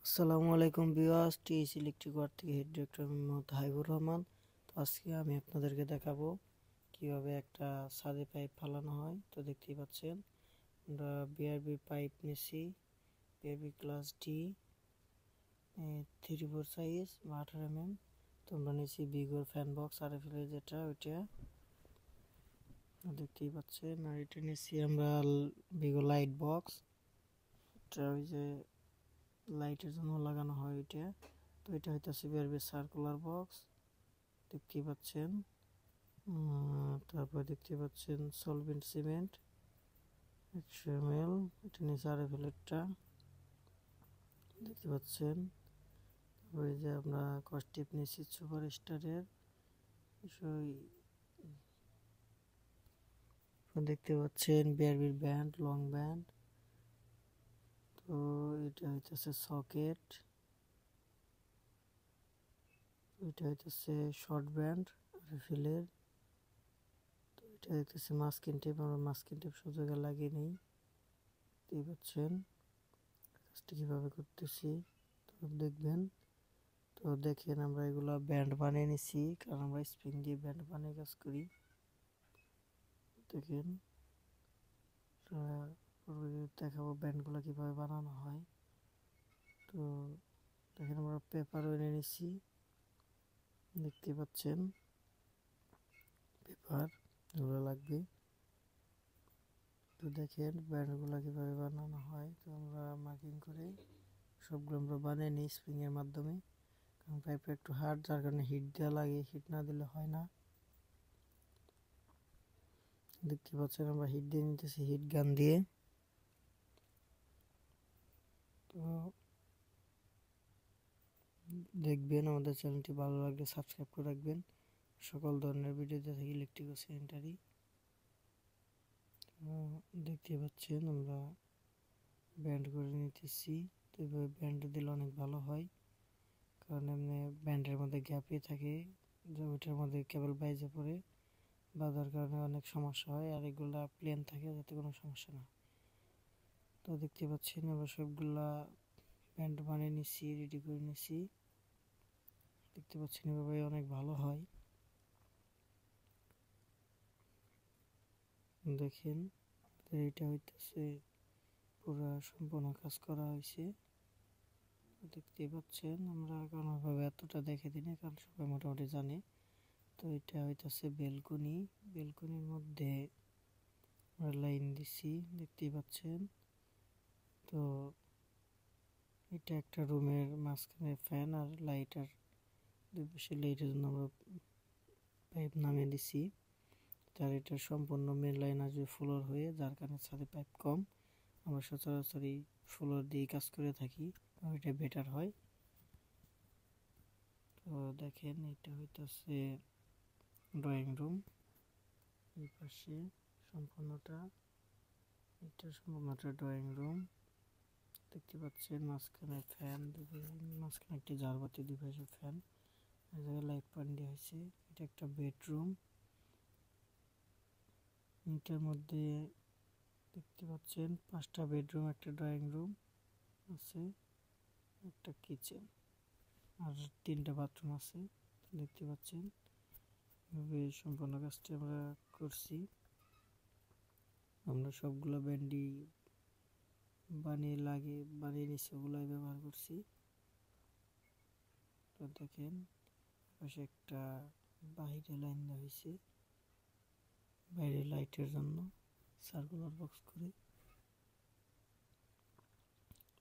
আসসালামু আলাইকুম viewers, T S electric word থেকে head director Mohammad Habibur Rahman. তো আজকে আমি আপনাদেরকে দেখাবো কিভাবে একটা ছাদে পাইপ ফালানো হয়। তো দেখতেই পাচ্ছেন আমরা বিআরবি পাইপ নিয়েছি, বিআরবি ক্লাস ডি 3/4 সাইজ বা 18 mm। তো আমরা নিয়েছি বিগোর ফ্যান বক্স আরএফএল যেটা ওইটা দেখতেই পাচ্ছেন। আর এটা নিয়েছি আমরা বিগো লাইট বক্স, এটা ওই যে লাইটের জন্য লাগানো হয় ওইটা। তো এটা হইতেছে বিআরবি সার্কুলার বক্স দেখতেই পাচ্ছেন। তারপর দেখতে পাচ্ছেন সলভেন্ট সিমেন্ট 100 ml, এটা নিচে আরএফএলটা দেখতে পাচ্ছেন। ওই যে আমরা কস্টিপ নিয়েছি সুপার স্টারের, দেখতে পাচ্ছেন বিআরবির ব্যান্ড, লং ব্যান্ড। তো এটা হইতেছে সকেট, এটা হইতেছে শর্ট ব্যান্ড আরএফএলের। তো এটা হইতেছে মাস্কিং টেপ, আমরা মাস্কিং টেপ সুযোগে লাগিয়ে নিই, দেখতেই পাচ্ছেন কাজটা কীভাবে করতেছি। তো দেখবেন, তো দেখেন আমরা এগুলা ব্যান্ড বানিয়ে নিছি, কারণ আমরা স্প্রিং দিয়ে ব্যান্ড বানিয়ে কাজ করি। দেখেন দেখাবো ব্যান্ডগুলো কিভাবে বানানো হয়। তো দেখেন আমরা পেপারও এনে নিছি, দেখতে পাচ্ছেন পেপার এগুলো লাগবে। তো দেখেন ব্যান্ডগুলো কিভাবে বানানো হয়। তো আমরা মার্কিং করে সবগুলো আমরা বানিয়ে নিই স্প্রিং এর মাধ্যমে, কারণ পাইপটা একটু হার্ড, যার কারণে হিট দেওয়া লাগে, হিট না দিলে হয় না। দেখতে পাচ্ছেন আমরা হিট দিয়ে নিতেছি, হিট গান দিয়ে। তো দেখবেন, আমাদের চ্যানেলটি ভালো লাগলে সাবস্ক্রাইব করে রাখবেন সকল ধরনের ভিডিও দেখে ইলেকট্রিক ও স্যানিটারি। দেখতে পাচ্ছেন আমরা ব্যান্ড করে নিতেছি। তো এইভাবে ব্যান্ড দিলে অনেক ভালো হয়, কারণ এমনি ব্যান্ডের মধ্যে গ্যাপে থাকে, যে ওইটার মধ্যে কেবল বাইজে পড়ে, বাঁধার কারণে অনেক সমস্যা হয়। আর এগুলা প্লেন থাকে যাতে কোনো সমস্যা না। তো দেখতে পাচ্ছেন আমরা সবগুলা ব্যান্ড বানিয়ে নিচ্ছি, রেডি করে নিচ্ছি, দেখতে পাচ্ছেন এভাবে অনেক ভালো হয়। দেখেন এটা হইতেছে পুরো সম্পূর্ণ কাজ করা হয়েছে, দেখতেই পাচ্ছেন। আমরা কোনোভাবে এতটা দেখে দিই না, কারণ সবাই মোটামুটি জানে। তো এটা হইতেছে বেলকনি, বেলকনির মধ্যে আমরা লাইন দিছি, দেখতেই পাচ্ছেন। তো এটা একটা রুমের মাঝখানে ফ্যান আর লাইটার, দুই পাশে লাইটের জন্য আমরা পাইপ নামিয়ে দিছি। তার এটা সম্পূর্ণ মেন লাইন আসবে ফ্লোর হয়ে, যার কারণে ছাদে পাইপ কম। আমরা সচরাচর এই ফ্লোর দিয়ে কাজ করে থাকি, এটা বেটার হয়। তো দেখেন এটা হইতেছে ড্রয়িং রুম, এই পাশে সম্পূর্ণটা, এটা সম্পূর্ণটা ড্রয়িং রুম দেখতে পাচ্ছেন। মাঝখানে ফ্যান, মাঝখানে একটি ঝাড়বাতি, দুই পাশে ফ্যান, এই জায়গায় লাইট পান দেওয়া হয়েছে। এটা একটা বেডরুম, এটার মধ্যে দেখতে পাচ্ছেন 5টা বেডরুম, একটা ড্রয়িং রুম আছে, একটা কিচেন আর 3টা বাথরুম আছে। দেখতে পাচ্ছেন এভাবে সম্পূর্ণ কাজটি আমরা করছি। আমরা সবগুলো ব্যান্ডি বানিয়ে নিচ্ছি, ওগুলাই ব্যবহার করছি। তো দেখেন পাশে একটা বাইরে লাইন দেওয়া হয়েছে, বাইরে লাইটের জন্য সার্কুলার বক্স করে।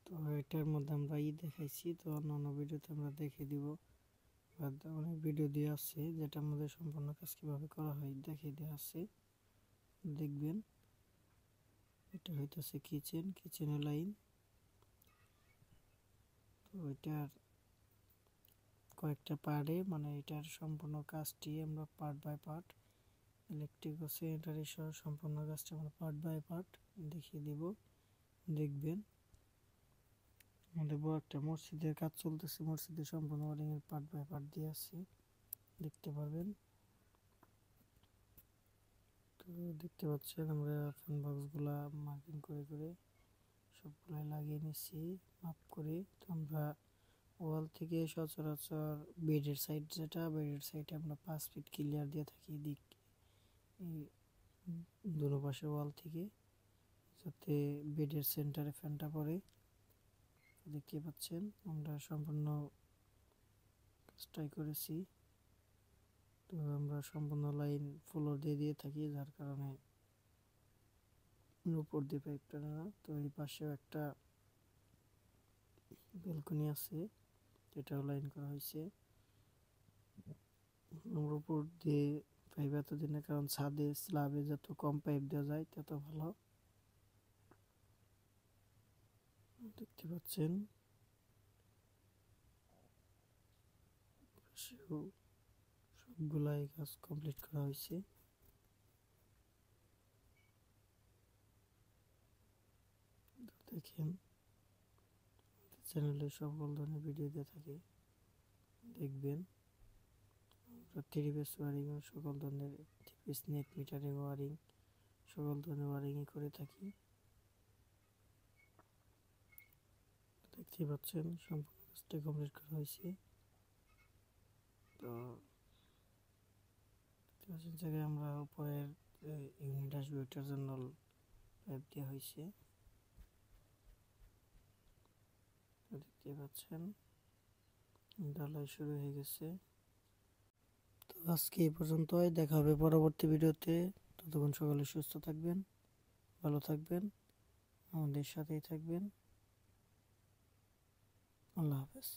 তো এটার মধ্যে আমরা দেখাইছি, তো অন্যান্য ভিডিওতে আমরা দেখে দিব, অনেক ভিডিও দেওয়া আছে যেটা আমাদের সম্পূর্ণ কাজ কীভাবে করা হয় দেখিয়ে দেওয়া আছে, দেখবেন। এটা হইতেছে কিচেন, কিচেনের লাইন। তো এটার কয়েকটা পার্টে, মানে এটার সম্পূর্ণ কাজটি আমরা পার্ট বাই পার্ট, ইলেকট্রিক ও স্যানিটারি সহ সম্পূর্ণ কাজটি আমরা পার্ট বাই পার্ট দেখিয়ে দিব, দেখবেন। আমাদের বড় একটা মসজিদের কাজ চলতেছে, মসজিদের সম্পূর্ণ ওয়ারিং এর পার্ট বাই পার্ট দিয়ে আছে, দেখতে পারবেন। তো দেখতে পাচ্ছেন আমরা ফ্যান বক্সগুলা মার্কিং করে করে সবগুলো লাগিয়ে নিচ্ছি মাপ করে। তো আমরা ওয়াল থেকে সচরাচর বেডের সাইডে আমরা 5 ফিট ক্লিয়ার দিয়ে থাকি দিক দুনো পাশে ওয়াল থেকে, যাতে বেডের সেন্টারে ফ্যানটা পড়ে। দেখতে পাচ্ছেন আমরা সম্পূর্ণ কাজটাই করেছি। তো আমরা সম্পূর্ণ লাইন ফ্লোর দিয়ে থাকি, যার কারণে উপর দিয়ে পাইপটা না। তো এই পাশেও একটা ব্যালকনি আছে, এটাও লাইন করা হয়েছে। আমরা উপর দিয়ে পাইপ এতদিনের কারণ ছাদে স্ল্যাবে যত কম পাইপ দেওয়া যায় তত ভালো। দেখতে পাচ্ছেন সবগুলাই কাজ কমপ্লিট করা হয়েছে। দেখেন চ্যানেলে সকল ধরনের ভিডিও দিয়ে থাকি, দেখবেন। আমরা 3 ওয়ারিং ও সকল ধরনের 3 নেট মিটারিং ওয়ারিং সকল ধরনের ওয়ারিংই করে থাকি। দেখতে পাচ্ছেন সম্পূর্ণ কাজটা কমপ্লিট করা হয়েছে। তো জায়গায় আমরা উপরের ইউনিট আসবে, ওইটার জন্য পাইপ দেওয়া হয়েছে। দেখতে পাচ্ছেন ঢালাই শুরু হয়ে গেছে। তো আজকে এই পর্যন্তই, দেখা হবে পরবর্তী ভিডিওতে। ততক্ষণ সকলে সুস্থ থাকবেন, ভালো থাকবেন, আমাদের সাথেই থাকবেন। আল্লাহ হাফেজ।